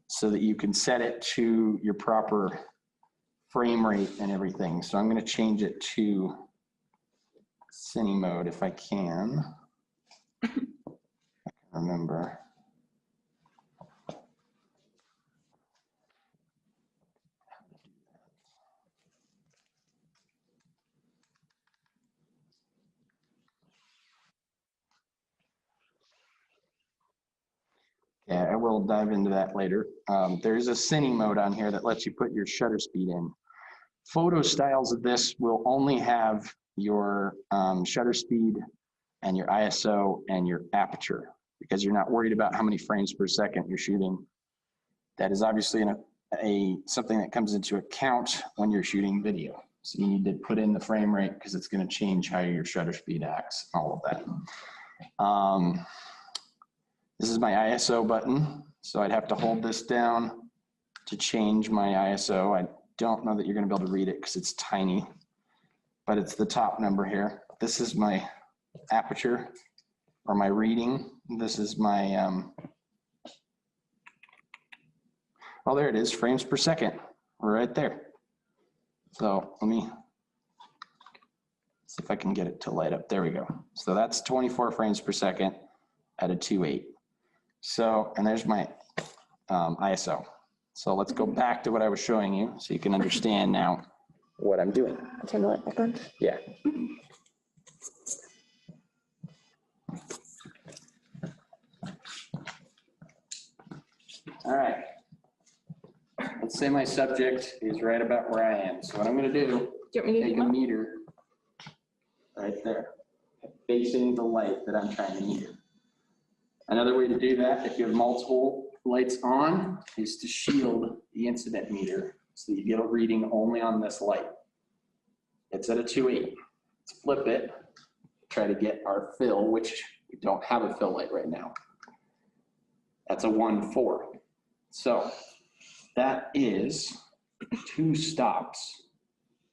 so that you can set it to your proper frame rate and everything. So I'm going to change it to cine mode if I can. I can remember. Yeah, I will dive into that later. There's a cine mode on here that lets you put your shutter speed in. Photo styles of this will only have your shutter speed and your ISO and your aperture, because you're not worried about how many frames per second you're shooting. That is obviously something that comes into account when you're shooting video. So you need to put in the frame rate because it's going to change how your shutter speed acts, all of that. This is my ISO button. So I'd have to hold this down to change my ISO. I don't know that you're going to be able to read it because it's tiny, but it's the top number here. This is my aperture or my reading. This is my, oh, there it is, frames per second, right there. So let me see if I can get it to light up. There we go. So that's 24 frames per second at a 2.8. So, and there's my ISO. So let's go back to what I was showing you so you can understand now what I'm doing. Turn the light back on. Yeah. All right. Let's say my subject is right about where I am. So what I'm going to do, Do you want me to take do a that? meter right there, facing the light that I'm trying to meter. Another way to do that, if you have multiple lights on, is to shield the incident meter so that you get a reading only on this light. It's at a 2.8. Let's flip it, try to get our fill, which we don't have a fill light right now. That's a 1.4. So that is 2 stops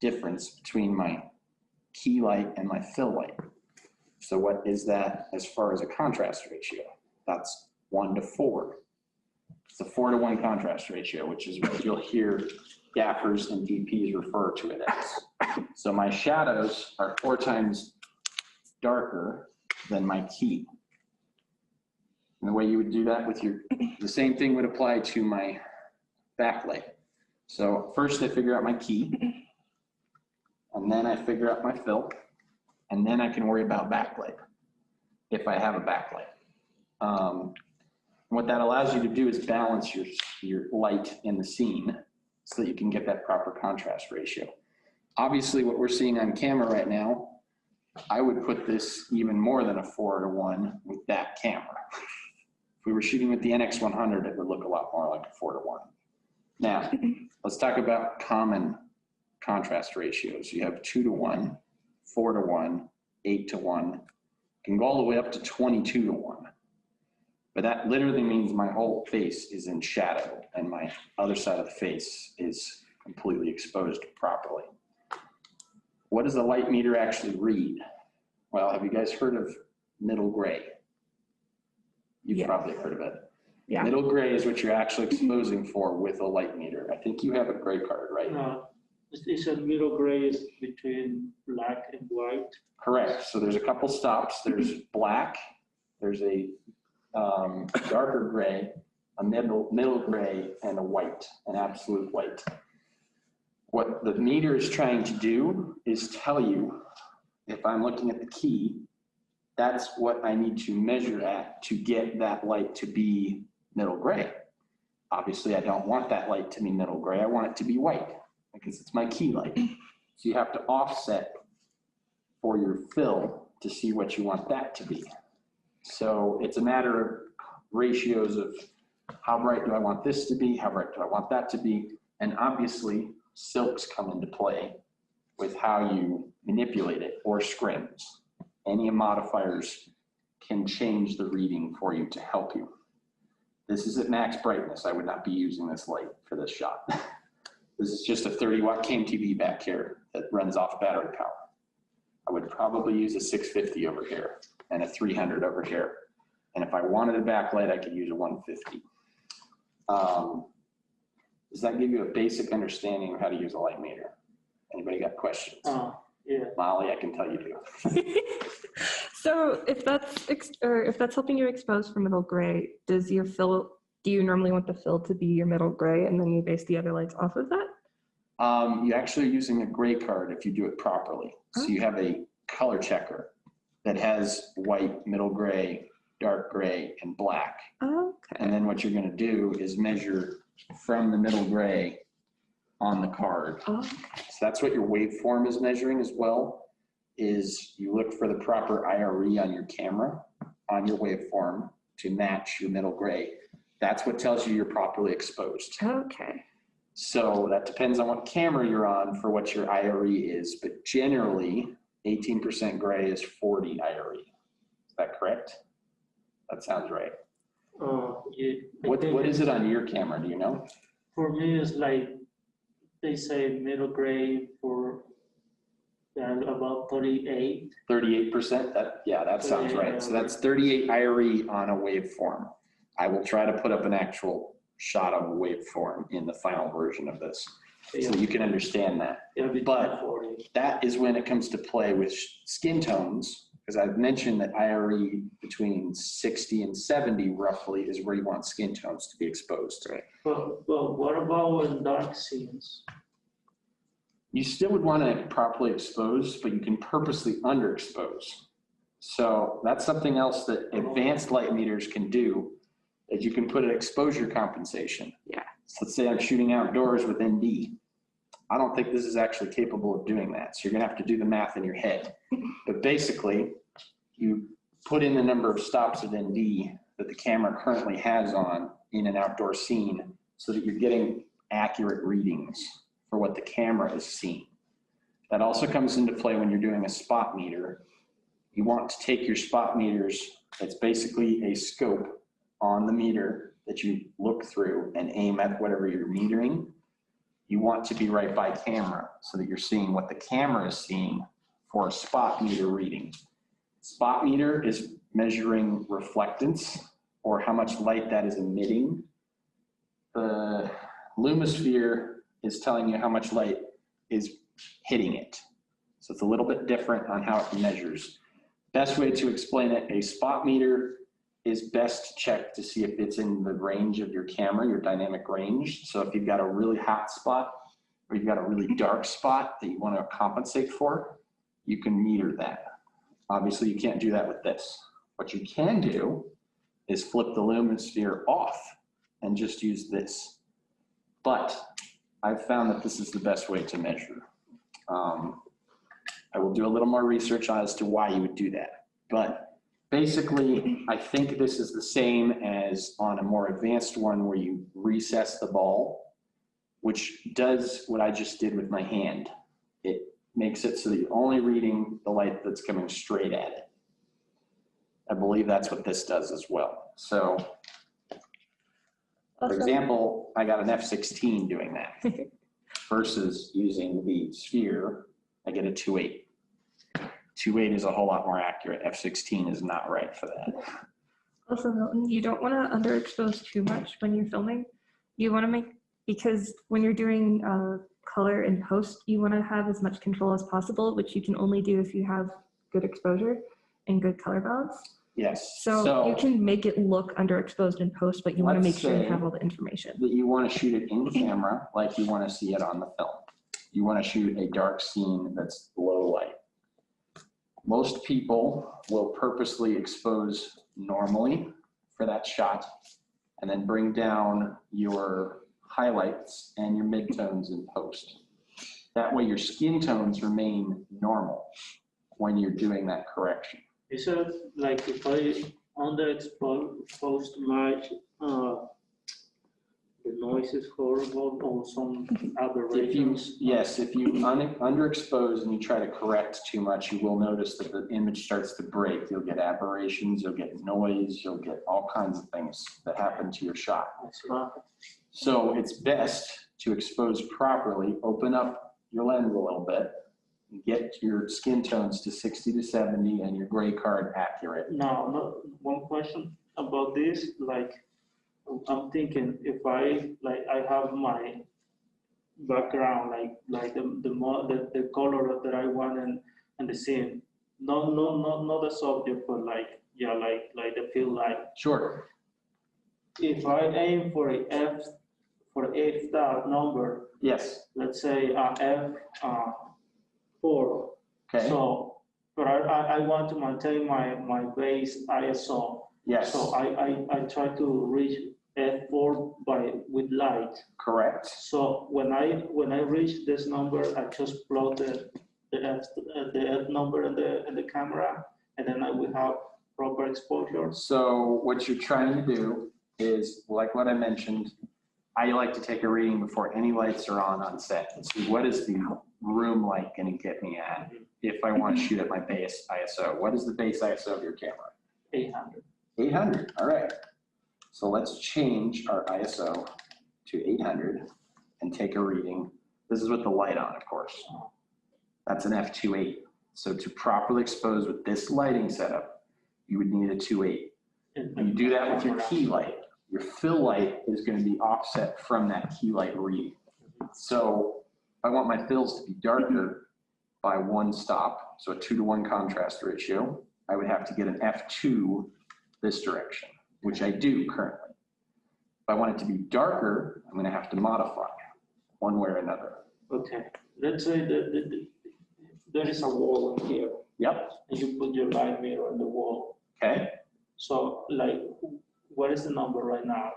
difference between my key light and my fill light. So what is that as far as a contrast ratio? That's 1:4. It's a 4:1 contrast ratio, which is what you'll hear gaffers and DPs refer to it as. So my shadows are 4 times darker than my key. And the way you would do that with the same thing would apply to my backlight. So first I figure out my key, and then I figure out my fill, and then I can worry about backlight if I have a backlight. What that allows you to do is balance your light in the scene so that you can get that proper contrast ratio. Obviously, what we're seeing on camera right now, I would put this even more than a 4:1 with that camera. If we were shooting with the NX100, it would look a lot more like a 4:1. Now, let's talk about common contrast ratios. You have 2:1, 4:1, 8:1, can go all the way up to 22:1. But that literally means my whole face is in shadow and my other side of the face is completely exposed properly. What does a light meter actually read? Well, have you guys heard of middle gray? You've probably heard of it. Yeah. Middle gray is what you're actually exposing for with a light meter. I think you have a gray card, right? It's a middle gray is between black and white. Correct. So there's a couple stops. There's black, there's a darker gray, a middle gray, and a white, an absolute white. What the meter is trying to do is tell you, if I'm looking at the key, that's what I need to measure at to get that light to be middle gray. Obviously, I don't want that light to be middle gray. I want it to be white because it's my key light. So you have to offset for your fill to see what you want that to be. So it's a matter of ratios of how bright do I want this to be, how bright do I want that to be, and obviously silks come into play with how you manipulate it, or scrims. Any modifiers can change the reading for you to help you. This is at max brightness. I would not be using this light for this shot. This is just a 30-watt CAM-TV back here that runs off battery power. I would probably use a 650 over here and a 300 over here. And if I wanted a backlight, I could use a 150. Does that give you a basic understanding of how to use a light meter? Anybody got questions? Yeah. Molly, I can tell you do. So if that's helping you expose for middle gray, do you normally want the fill to be your middle gray and then you base the other lights off of that? You actually are using a gray card if you do it properly. So you have a color checker that has white, middle gray, dark gray, and black. And Okay. then what you're gonna do is measure from the middle gray on the card. Okay. So that's what your waveform is measuring as well, is you look for the proper IRE on your camera, on your waveform to match your middle gray. That's what tells you you're properly exposed. Okay. So that depends on what camera you're on for what your IRE is, but generally 18% gray is 40 IRE. Is that correct? That sounds right. Yeah. I What think is it on your camera? Do you know? For me, it's like, they say middle grade for about 38. 38%? That sounds right. So that's 38 IRE on a waveform. I will try to put up an actual shot of a waveform in the final version of this so that you can understand that. It'll be But 40. that is when it comes to play with skin tones, because I've mentioned that IRE between 60 and 70 roughly is where you want skin tones to be exposed. But what about in dark scenes? You still would want to properly expose, but you can purposely underexpose. So that's something else that advanced light meters can do, that you can put an exposure compensation. Yeah. So let's say I'm shooting outdoors with ND. I don't think this is actually capable of doing that. So you're gonna have to do the math in your head. But basically, you put in the number of stops of ND that the camera currently has on in an outdoor scene so that you're getting accurate readings for what the camera is seeing. That also comes into play when you're doing a spot meter. You want to take your spot meters, it's basically a scope on the meter that you look through and aim at whatever you're metering. You want to be right by camera so that you're seeing what the camera is seeing for a spot meter reading. Spot meter is measuring reflectance or how much light that is emitting. The Lumisphere is telling you how much light is hitting it. So it's a little bit different on how it measures. Best way to explain it, a spot meter is best checked to see if it's in the range of your camera, your dynamic range. So if you've got a really hot spot or you've got a really dark spot that you want to compensate for, you can meter that. Obviously, you can't do that with this. What you can do is flip the Lumisphere off and just use this. But I've found that this is the best way to measure. I will do a little more research as to why you would do that. But basically, I think this is the same as on a more advanced one where you recess the ball, which does what I just did with my hand. It makes it so that you're only reading the light that's coming straight at it. I believe that's what this does as well. So, for example, I got an F16 doing that versus using the sphere, I get a 2.8. 2.8 is a whole lot more accurate. F16 is not right for that. Also, Milton, you don't want to underexpose too much when you're filming. You want to make, because when you're doing color in post, you want to have as much control as possible, which you can only do if you have good exposure and good color balance. Yes. So you can make it look underexposed in post, but you want to let's make sure you say have all the information. that you want to shoot it in camera like you want to see it on the film. You want to shoot a dark scene that's low light. Most people will purposely expose normally for that shot and then bring down your highlights and your midtones in post. That way your skin tones remain normal when you're doing that correction. Is it like if I underexposed much, the noise is horrible or some aberrations? If you underexpose and you try to correct too much, you will notice that the image starts to break. You'll get aberrations, you'll get noise, you'll get all kinds of things that happen to your shot. So it's best to expose properly, open up your lens a little bit, get your skin tones to 60 to 70 and your gray card accurate. Now, one question about this, like, I'm thinking if I have my background, like the color that I want and the scene, not the subject, but like the field light. Sure. If I aim for a star number, Yes. let's say F4. Okay. So, but I want to maintain my base ISO. Yes, So I try to reach F4 with light. correct. So when I reach this number, I just plug the F number in the camera, and then I will have proper exposure. So what you're trying to do is, like what I mentioned, I like to take a reading before any lights are on set and see what is the room light going to get me at if I want to shoot at my base ISO. What is the base ISO of your camera? 800. 800, all right. So let's change our ISO to 800 and take a reading. This is with the light on, of course. That's an f2.8. So to properly expose with this lighting setup, you would need a 2.8. And you do that with your key light. Your fill light is going to be offset from that key light reading. So if I want my fills to be darker by 1 stop, so a 2-to-1 contrast ratio, I would have to get an f2 this direction, which I do currently. If I want it to be darker, I'm going to have to modify one way or another. Okay, let's say that there is a wall in here, Yep, and you put your light mirror on the wall. okay, So like, what is the number right now?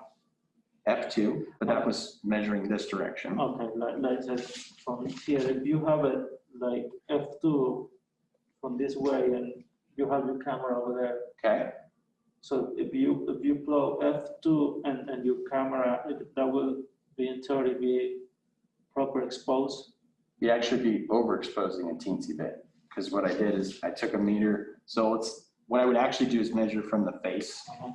f2, but that was measuring this direction. Okay, like that from here, if you have it like F2 from this way, and you have your camera over there. Okay, So if you plug F2 and your camera, that will be in theory be proper exposed. you actually be overexposing a teensy bit, because what I did is I took a meter. So what I would actually do is measure from the face. Uh-huh.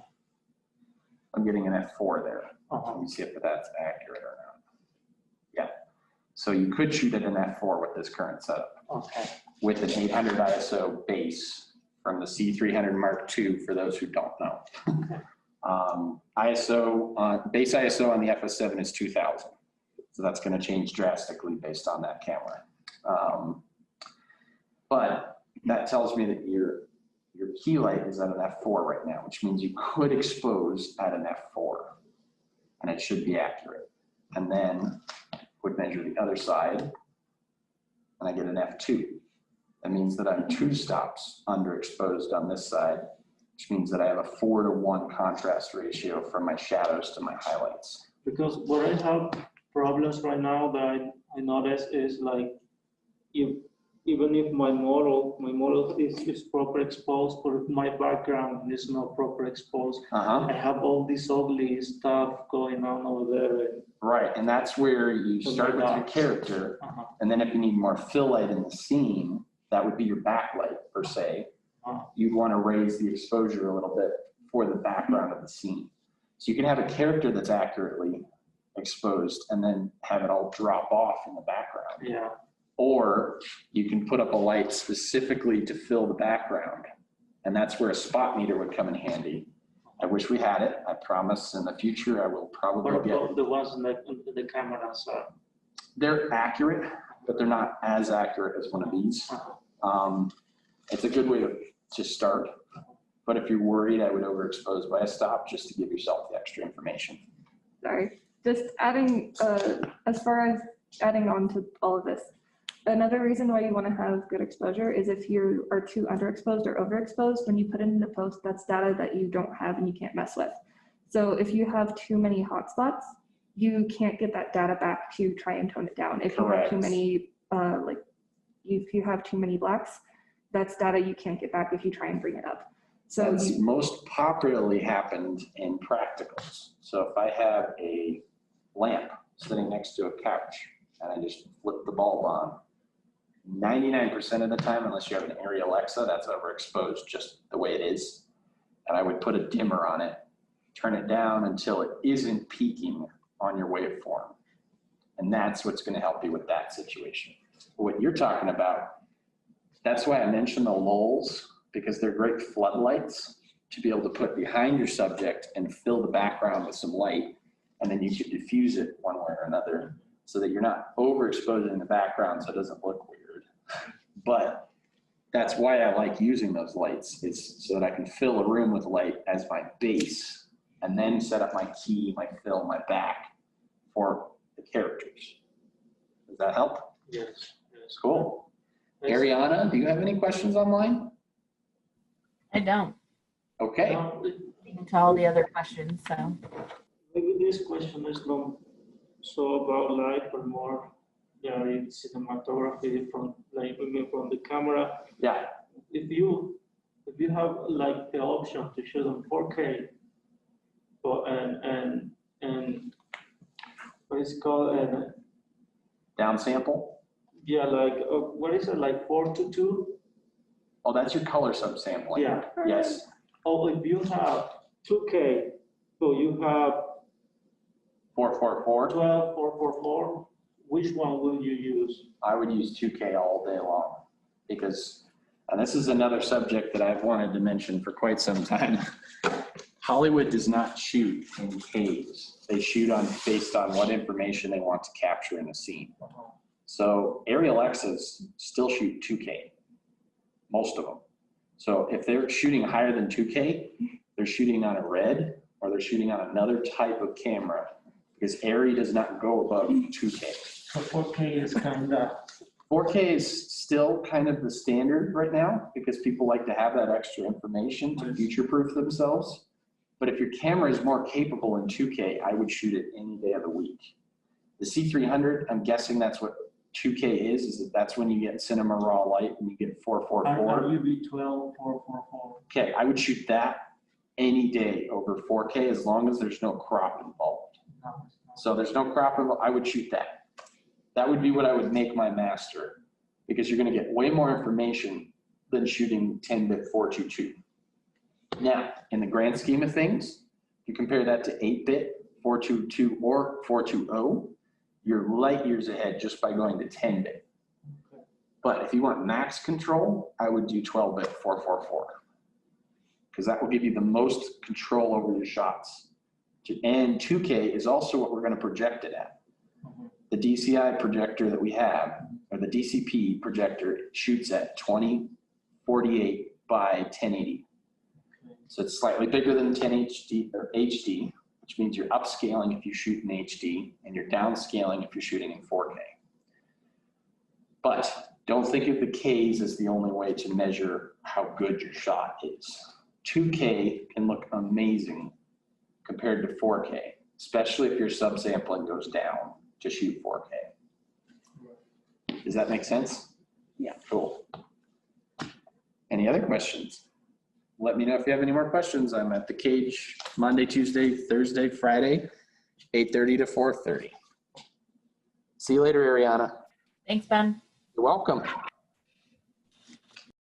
I'm getting an f4 there. Uh-huh. Let me see if that's accurate or not. Yeah. So you could shoot at an f4 with this current setup, Okay. with an 800 ISO base from the C300 Mark II, for those who don't know. Base ISO on the FS7 is 2000. So that's going to change drastically based on that camera. But that tells me that your key light is at an f4 right now, which means you could expose at an f4, and it should be accurate. And then would measure the other side, and I get an f2. That means that I'm 2 stops underexposed on this side, which means that I have a 4-to-1 contrast ratio from my shadows to my highlights. Because what I have problems right now that I notice is like, even if my model is proper exposed, but if my background is not proper exposed, I have all this ugly stuff going on over there. Right, and that's where you start with your character, and then if you need more fill light in the scene, that would be your backlight per se. You'd want to raise the exposure a little bit for the background of the scene. So you can have a character that's accurately exposed and then have it all drop off in the background. Yeah. Or you can put up a light specifically to fill the background. And that's where a spot meter would come in handy. I wish we had it. I promise in the future I will probably What get about it. the ones in the cameras? They're accurate, but they're not as accurate as one of these. It's a good way to start. But if you're worried, I would overexpose by a stop just to give yourself the extra information. Sorry, just adding, as far as adding on to all of this, another reason why you want to have good exposure is if you are too underexposed or overexposed, when you put it into post, that's data that you don't have and you can't mess with. So if you have too many hotspots, you can't get that data back to try and tone it down. If you have too many, if you have too many blacks, that's data you can't get back if you try and bring it up. So That's most popularly happened in practicals. So if I have a lamp sitting next to a couch and I just flip the bulb on, 99% of the time, unless you have an Arri Alexa, that's overexposed just the way it is. And I would put a dimmer on it, turn it down until it isn't peaking on your waveform. And that's what's going to help you with that situation. What you're talking about, that's why I mentioned the lulls, because they're great floodlights to be able to put behind your subject and fill the background with some light. And then you can diffuse it one way or another so that you're not overexposing the background so it doesn't look weird. But that's why I like using those lights, is so that I can fill a room with light as my base and then set up my key, my fill, my back for the characters. Does that help? Yes. Yes. Cool. Ariana, do you have any questions online? I don't. Okay. speaking to all the other questions, so. Maybe this question is not so about light, but more, yeah, it's cinematography from like, maybe from the camera. Yeah, If you have like the option to shoot on 4K, or and what is it called, and downsample. yeah, like what is it, like 4:2? Oh, that's your color subsampling. Yeah. Yes. Or if you have 2K, so you have 444. 12:444, which one will you use? I would use 2K all day long because, and this is another subject that I've wanted to mention for quite some time. Hollywood does not shoot in Ks. They shoot based on what information they want to capture in a scene. So Arial X's still shoot 2K, most of them. So if they're shooting higher than 2K, they're shooting on a red or they're shooting on another type of camera because Arri does not go above 2K. So 4K is kind of. 4K is still kind of the standard right now because people like to have that extra information to future-proof themselves. But if your camera is more capable in 2K, I would shoot it any day of the week. The C300, I'm guessing that's what 2K is that's when you get cinema raw light and you get 444. will be 12:444. Okay, I would shoot that any day over 4K as long as there's no crop involved. So there's no crop involved, I would shoot that. That would be what I would make my master because you're gonna get way more information than shooting 10-bit 422. Now, in the grand scheme of things, you compare that to 8-bit 422 or 420, you're light years ahead just by going to 10-bit. But if you want max control, I would do 12-bit 444 because that will give you the most control over your shots. And 2K is also what we're going to project it at. The DCI projector that we have, or the DCP projector, shoots at 2048 by 1080. So it's slightly bigger than 10 HD or HD, which means you're upscaling if you shoot in HD and you're downscaling if you're shooting in 4K. But don't think of the Ks as the only way to measure how good your shot is. 2K can look amazing compared to 4K, especially if your subsampling goes down to shoot 4K. Does that make sense? Yeah. Cool. Any other questions? Let me know if you have any more questions. I'm at the Cage Monday, Tuesday, Thursday, Friday, 8:30 to 4:30. See you later, Ariana. Thanks, Ben. You're welcome.